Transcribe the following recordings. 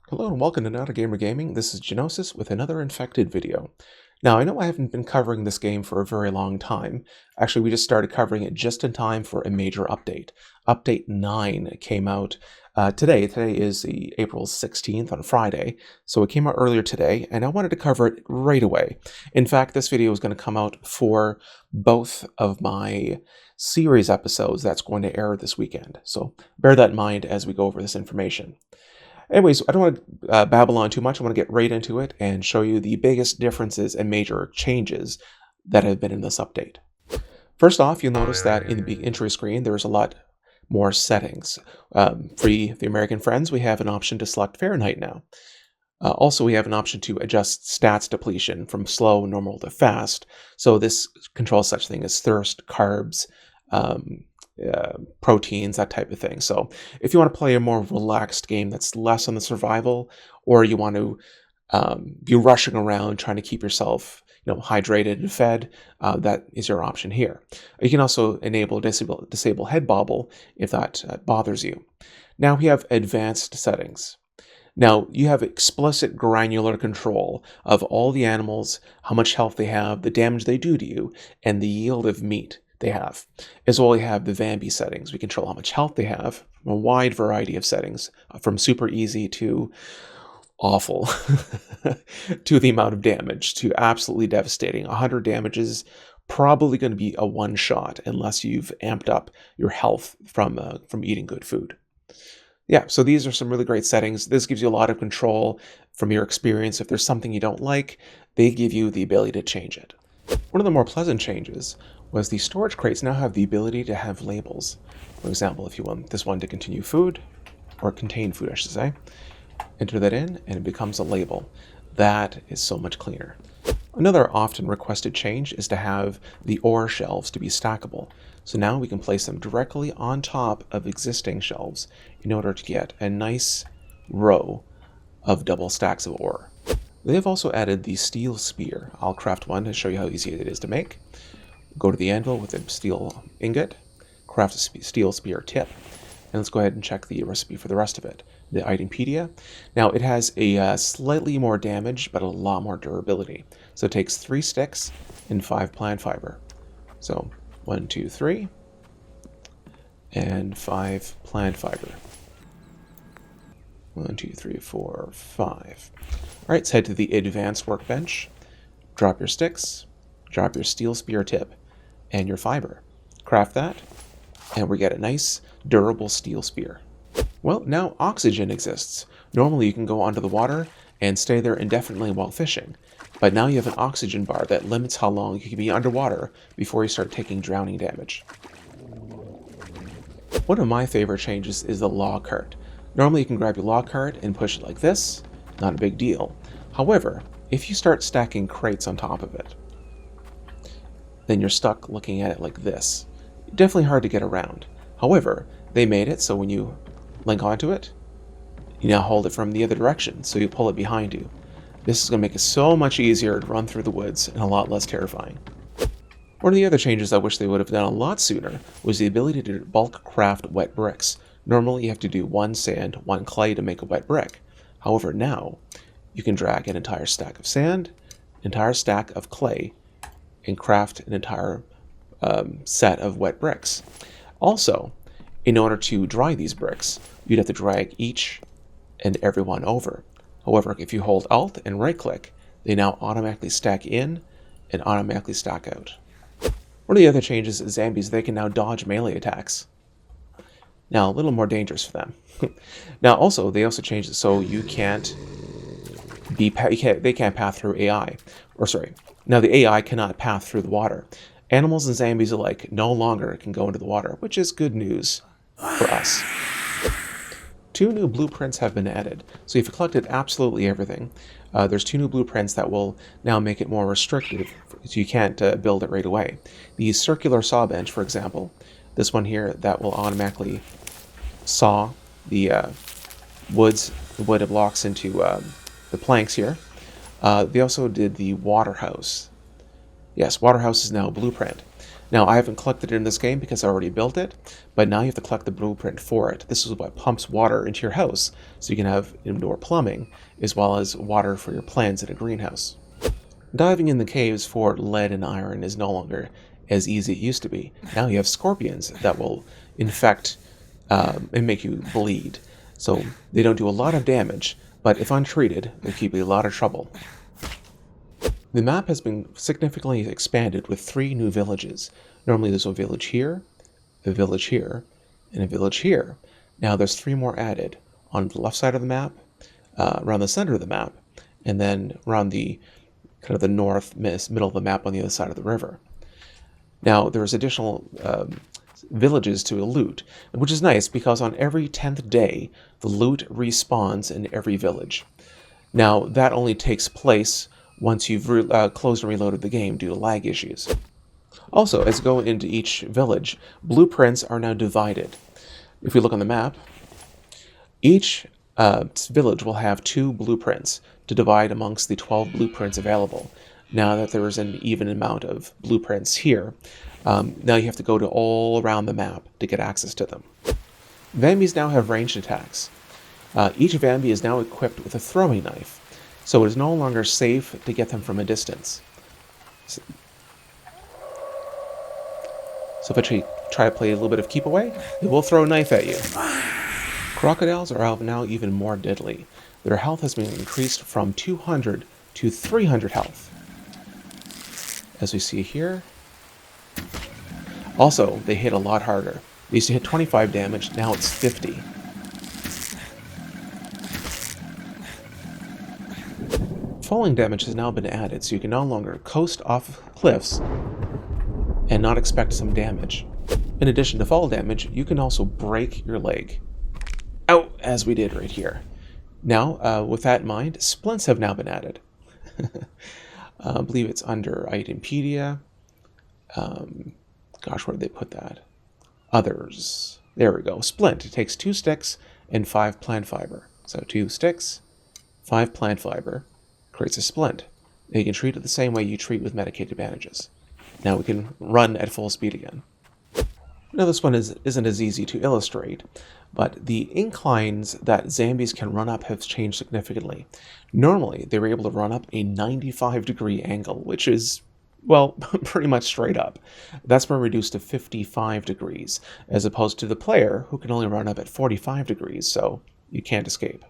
Hello and welcome to Not a Gamer Gaming. This is Genosis with another infected video. Now, I know I haven't been covering this game for a very long time. Actually, we just started covering it just in time for a major update. Update 9 came out today. Today is the April 16th on Friday, so it came out earlier today, and I wanted to cover it right away. In fact, this video is going to come out for both of my series episodes that's going to air this weekend. So bear that in mind as we go over this information. Anyways, I don't want to babble on too much. I want to get right into it and show you the biggest differences and major changes that have been in this update. First off, you'll notice that in the entry screen, there's a lot more settings. For the American friends, we have an option to select Fahrenheit now. Also, we have an option to adjust stats depletion from slow, normal to fast. So this controls such thing as thirst, carbs, proteins, that type of thing. So if you want to play a more relaxed game that's less on the survival, or you want to be rushing around trying to keep yourself hydrated and fed, that is your option here. You can also enable disable head bobble if that bothers you. Now we have advanced settings. Now, you have explicit granular control of all the animals, how much health they have, the damage they do to you, and the yield of meat they have. As well, we have the Vambies settings. We control how much health they have, a wide variety of settings, from super easy to awful, to the amount of damage, to absolutely devastating. 100 damage is probably going to be a one-shot unless you've amped up your health from eating good food. Yeah, so these are some really great settings. This gives you a lot of control from your experience. If there's something you don't like, they give you the ability to change it. One of the more pleasant changes was the storage crates now have the ability to have labels. For example, if you want this one to continue food, or contain food, I should say, enter that in and it becomes a label. That is so much cleaner. Another often requested change is to have the ore shelves to be stackable. So now we can place them directly on top of existing shelves in order to get a nice row of double stacks of ore. They have also added the steel spear. I'll craft one to show you how easy it is to make. Go to the anvil with a steel ingot, craft a steel spear tip, and let's go ahead and check the recipe for the rest of it. The Itempedia. Now it has a slightly more damage, but a lot more durability. So it takes 3 sticks and 5 plant fiber. So 1, 2, 3, and 5 plant fiber. 1, 2, 3, 4, 5. All right, let's head to the advanced workbench. Drop your sticks, drop your steel spear tip, and your fiber. Craft that, and we get a nice, durable steel spear. Well, now oxygen exists. Normally you can go under the water and stay there indefinitely while fishing, but now you have an oxygen bar that limits how long you can be underwater before you start taking drowning damage. One of my favorite changes is the log cart. Normally you can grab your log cart and push it like this, not a big deal. However, if you start stacking crates on top of it, then you're stuck looking at it like this. Definitely hard to get around. However, they made it so when you link onto it, you now hold it from the other direction, so you pull it behind you. This is going to make it so much easier to run through the woods and a lot less terrifying. One of the other changes I wish they would have done a lot sooner was the ability to bulk craft wet bricks. Normally you have to do 1 sand, 1 clay to make a wet brick. However, now you can drag an entire stack of sand, entire stack of clay, and craft an entire set of wet bricks. Also, in order to dry these bricks, you'd have to drag each and every one over. However, if you hold Alt and right-click, they now automatically stack in and automatically stack out. One of the other changes is Vambies, they can now dodge melee attacks. Now, a little more dangerous for them. Now, also, they also changed it so you can't they can't path through AI. Now the AI cannot path through the water. Animals and zombies alike no longer can go into the water, which is good news for us. 2 new blueprints have been added. So if you collected absolutely everything, there's 2 new blueprints that will now make it more restrictive, so you can't build it right away. The circular saw bench, for example, this one here, that will automatically saw the wood blocks into the planks here. They also did the water house. Yes, water house is now a blueprint. Now, I haven't collected it in this game because I already built it, but now you have to collect the blueprint for it. This is what pumps water into your house, so you can have indoor plumbing, as well as water for your plants in a greenhouse. Diving in the caves for lead and iron is no longer as easy as it used to be. Now you have scorpions that will infect and make you bleed. So they don't do a lot of damage, but if untreated, they keep you in a lot of trouble. The map has been significantly expanded with 3 new villages. Normally there's a village here, a village here, and a village here. Now there's 3 more added on the left side of the map, around the center of the map, and then around the kind of the north middle of the map on the other side of the river. Now there's additional villages to loot, which is nice because on every 10th day, the loot respawns in every village. Now that only takes place once you've closed and reloaded the game due to lag issues. Also, as you go into each village, blueprints are now divided. If we look on the map, each village will have 2 blueprints to divide amongst the 12 blueprints available. Now that there is an even amount of blueprints here, now you have to go to all around the map to get access to them. Vambies now have ranged attacks. Each Vambie is now equipped with a throwing knife, so it is no longer safe to get them from a distance. So if I try to play a little bit of keep away, it will throw a knife at you. Crocodiles are now even more deadly. Their health has been increased from 200 to 300 health. As we see here. Also, they hit a lot harder. They used to hit 25 damage, now it's 50. Falling damage has now been added, so you can no longer coast off cliffs and not expect some damage. In addition to fall damage, you can also break your leg. Ow! As we did right here. Now, with that in mind, splints have now been added. I believe it's under Itempedia. Gosh, where did they put that? Others. There we go. Splint. It takes 2 sticks and 5 plant fiber. So 2 sticks, 5 plant fiber, creates a splint. Now you can treat it the same way you treat with medicated bandages. Now we can run at full speed again. Now this one isn't as easy to illustrate, but the inclines that zombies can run up have changed significantly. Normally, they were able to run up a 95-degree angle, which is, well, pretty much straight up. That's been reduced to 55 degrees, as opposed to the player, who can only run up at 45 degrees, so you can't escape.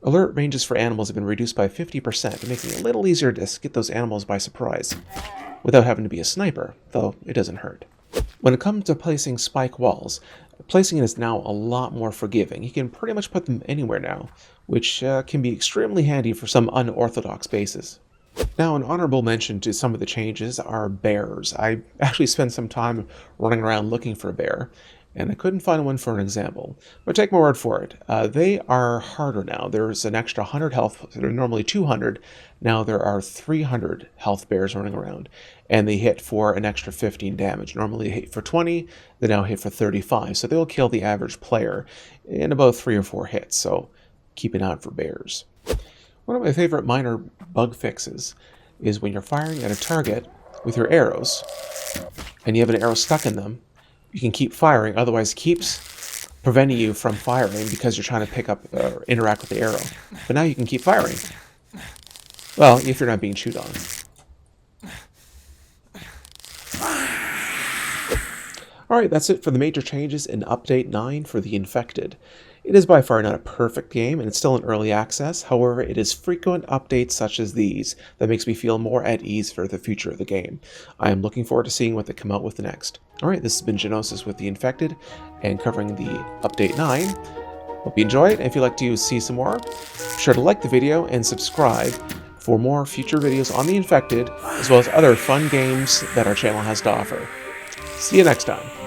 Alert ranges for animals have been reduced by 50%, making it a little easier to get those animals by surprise, without having to be a sniper, though it doesn't hurt. When it comes to placing spike walls, placing it is now a lot more forgiving. You can pretty much put them anywhere now, which can be extremely handy for some unorthodox bases. Now, an honorable mention to some of the changes are bears. I actually spent some time running around looking for a bear, and I couldn't find one for an example. But take my word for it, they are harder now. There's an extra 100 health. They're normally 200. Now there are 300 health bears running around, and they hit for an extra 15 damage. Normally they hit for 20, they now hit for 35. So they'll kill the average player in about 3 or 4 hits, so keep an eye out for bears. One of my favorite minor bug fixes is when you're firing at a target with your arrows, and you have an arrow stuck in them, you can keep firing, otherwise it keeps preventing you from firing because you're trying to pick up or interact with the arrow. But now you can keep firing. Well, if you're not being chewed on. Alright, that's it for the major changes in Update 9 for the Infected. It is by far not a perfect game, and it's still in early access. However, it is frequent updates such as these that makes me feel more at ease for the future of the game. I am looking forward to seeing what they come out with next. Alright, this has been Genosis with the Infected, and covering the Update 9. Hope you enjoy it, and if you'd like to see some more, be sure to like the video and subscribe for more future videos on the Infected, as well as other fun games that our channel has to offer. See you next time.